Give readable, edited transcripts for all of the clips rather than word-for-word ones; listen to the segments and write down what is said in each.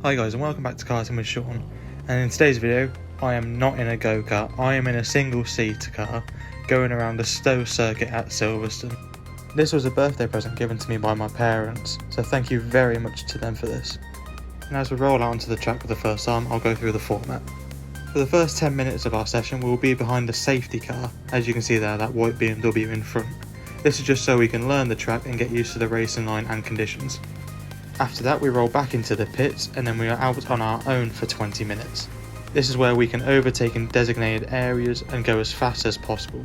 Hi guys and welcome back to Karting with Sean, and in today's video I am not in a go-kart, I am in a single-seater car going around the Stowe circuit at Silverstone. This was a birthday present given to me by my parents, so thank you very much to them for this. And as we roll out onto the track for the first time, I'll go through the format. For the first 10 minutes of our session we will be behind the safety car, as you can see there, that white BMW in front. This is just so we can learn the track and get used to the racing line and conditions. After that we roll back into the pits and then we are out on our own for 20 minutes. This is where we can overtake in designated areas and go as fast as possible.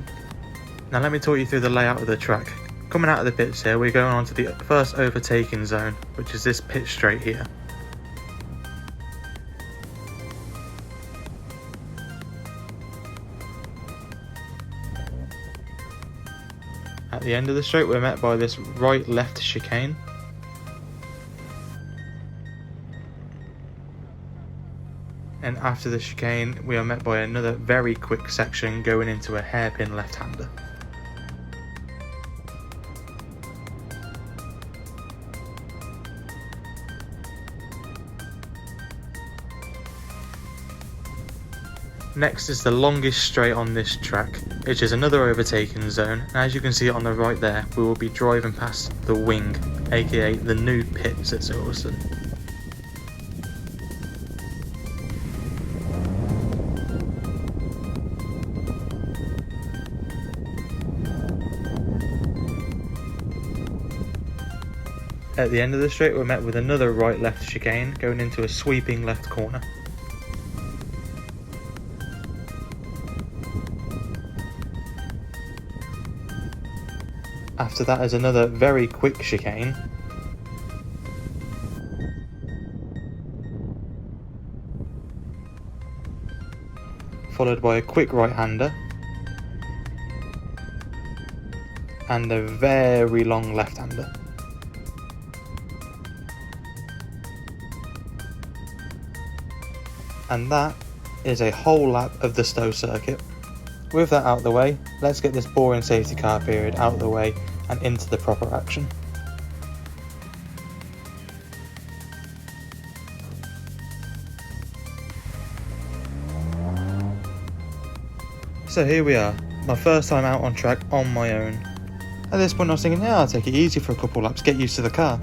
Now let me talk you through the layout of the track. Coming out of the pits here, we're going on to the first overtaking zone, which is this pit straight here. At the end of the straight we're met by this right-left chicane. And after the chicane we are met by another very quick section going into a hairpin left-hander. Next is the longest straight on this track, which is another overtaking zone, and as you can see on the right there, we will be driving past the wing, aka the new pits at Silverstone. At the end of the straight we're met with another right-left chicane going into a sweeping left corner. After that is another very quick chicane. Followed by a quick right-hander. And a very long left-hander. And that is a whole lap of the Stowe circuit. With that out of the way, let's get this boring safety car period out of the way and into the proper action. So here we are, my first time out on track on my own. At this point I was thinking, yeah, I'll take it easy for a couple laps, get used to the car.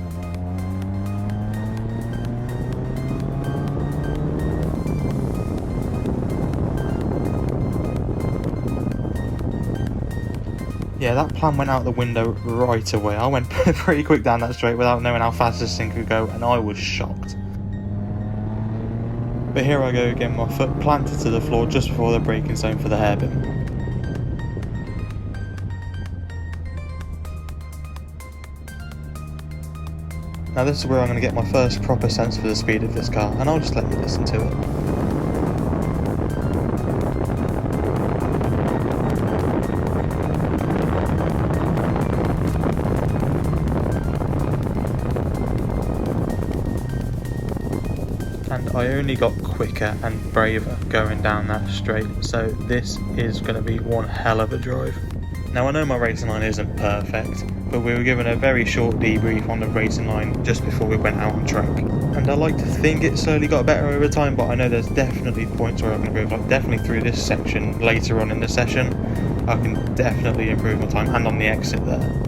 Yeah, that plan went out the window right away. I went pretty quick down that straight without knowing how fast this thing could go, and I was shocked. But here I go again, my foot planted to the floor just before the braking zone for the hairpin. Now this is where I'm going to get my first proper sense for the speed of this car, and I'll just let you listen to it. And I only got quicker and braver going down that straight, so this is going to be one hell of a drive. Now I know my racing line isn't perfect, but we were given a very short debrief on the racing line just before we went out on track. And I like to think it slowly got better over time, but I know there's definitely points where I'm going to improve, like definitely through this section later on in the session, I can definitely improve my time, and on the exit there.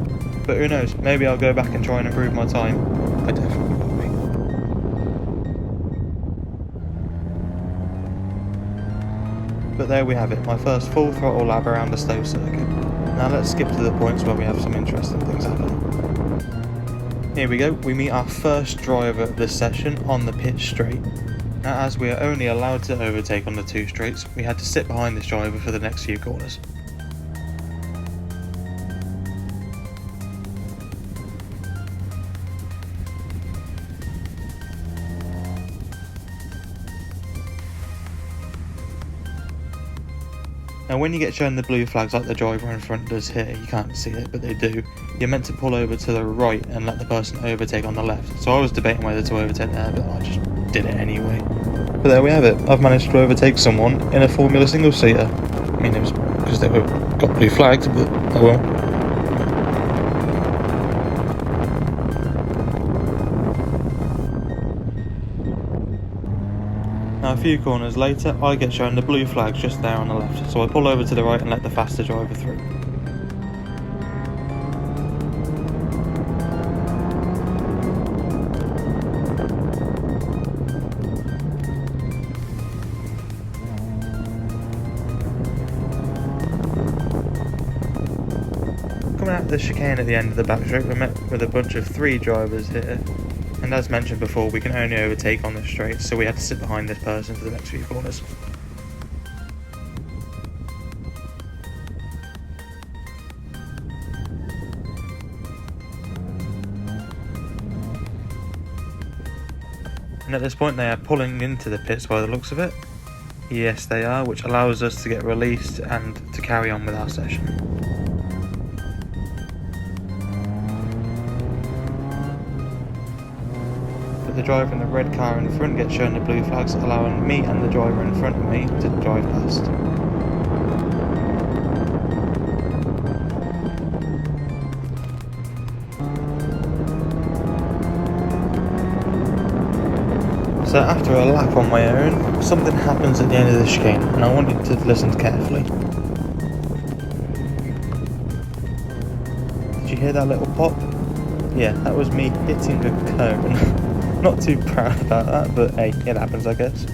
But who knows, maybe I'll go back and try and improve my time. I definitely will be. But there we have it, my first full throttle lap around the Stowe circuit. Now let's skip to the points where we have some interesting things happening. Here we go, we meet our first driver of this session on the pit straight. Now as we are only allowed to overtake on the two straights, we had to sit behind this driver for the next few corners. Now when you get shown the blue flags like the driver in front does here, you can't see it but they do, you're meant to pull over to the right and let the person overtake on the left. So I was debating whether to overtake there, but I just did it anyway. But there we have it, I've managed to overtake someone in a Formula single seater. I mean it was because they got blue flags, but oh well. Now a few corners later, I get shown the blue flags just there on the left, so I pull over to the right and let the faster driver through. Coming out of the chicane at the end of the back straight, we're met with a bunch of 3 drivers here, and as mentioned before, we can only overtake on this straight, so we had to sit behind this person for the next few corners. And at this point they are pulling into the pits by the looks of it. Yes they are, which allows us to get released and to carry on with our session. But the driver in the red car in front gets shown the blue flags, allowing me and the driver in front of me to drive past. So after a lap on my own, something happens at the end of the chicane, and I want you to listen carefully. Did you hear that little pop? Yeah, that was me hitting a cone. Not too proud about that, but hey, it happens I guess.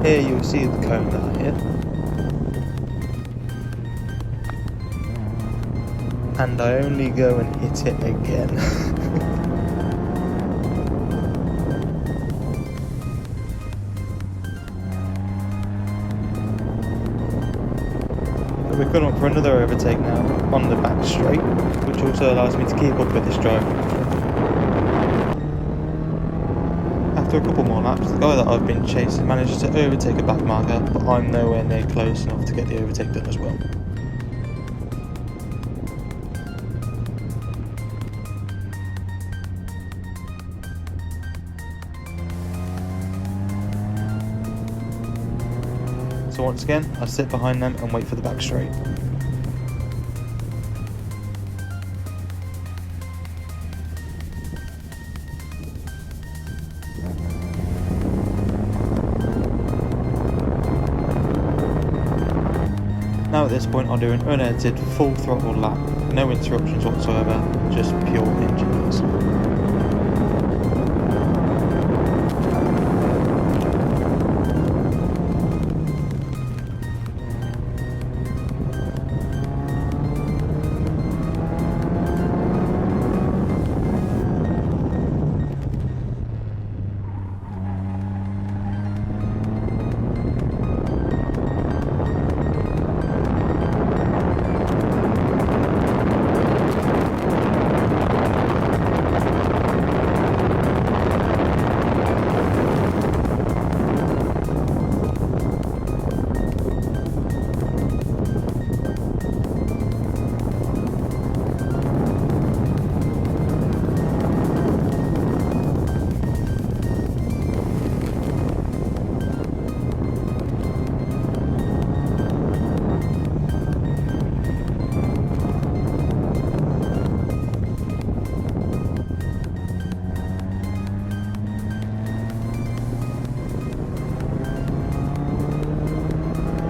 Here you'll see the cone that I hit. And I only go and hit it again. We're coming up for another overtake now on the back straight, which also allows me to keep up with this driver. After a couple more laps, the guy that I've been chasing manages to overtake a back marker, but I'm nowhere near close enough to get the overtake done as well. So once again, I sit behind them and wait for the back straight. Now at this point I'll do an unedited full throttle lap, no interruptions whatsoever, just pure engine noise.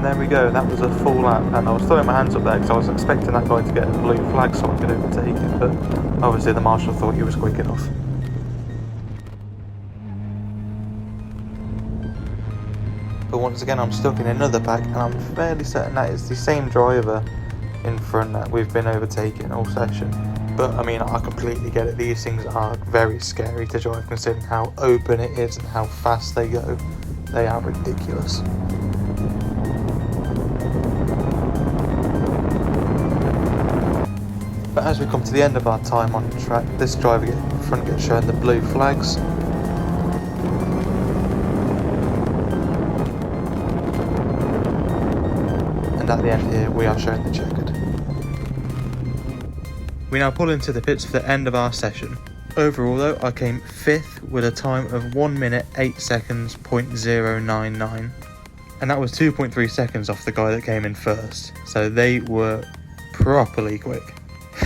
There we go, that was a full lap, and I was throwing my hands up there because I was expecting that guy to get a blue flag so I could overtake it, but obviously the marshal thought he was quick enough. But once again I'm stuck in another pack, and I'm fairly certain that it's the same driver in front that we've been overtaking all session. But I mean, I completely get it, these things are very scary to drive considering how open it is and how fast they go. They are ridiculous. But as we come to the end of our time on track, this driver in front gets shown the blue flags. And at the end here, we are shown the checkered. We now pull into the pits for the end of our session. Overall though, I came 5th with a time of 1 minute 8 seconds .099. And that was 2.3 seconds off the guy that came in first. So they were properly quick.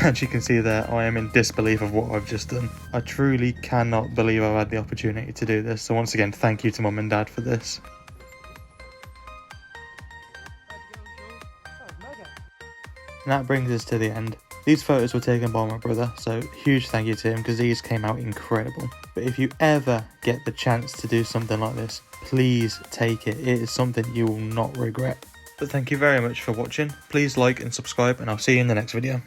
As you can see there, I am in disbelief of what I've just done. I truly cannot believe I've had the opportunity to do this, so once again, thank you to Mum and Dad for this. And that brings us to the end. These photos were taken by my brother, so huge thank you to him because these came out incredible. But if you ever get the chance to do something like this, please take it. It is something you will not regret. But thank you very much for watching. Please like and subscribe, and I'll see you in the next video.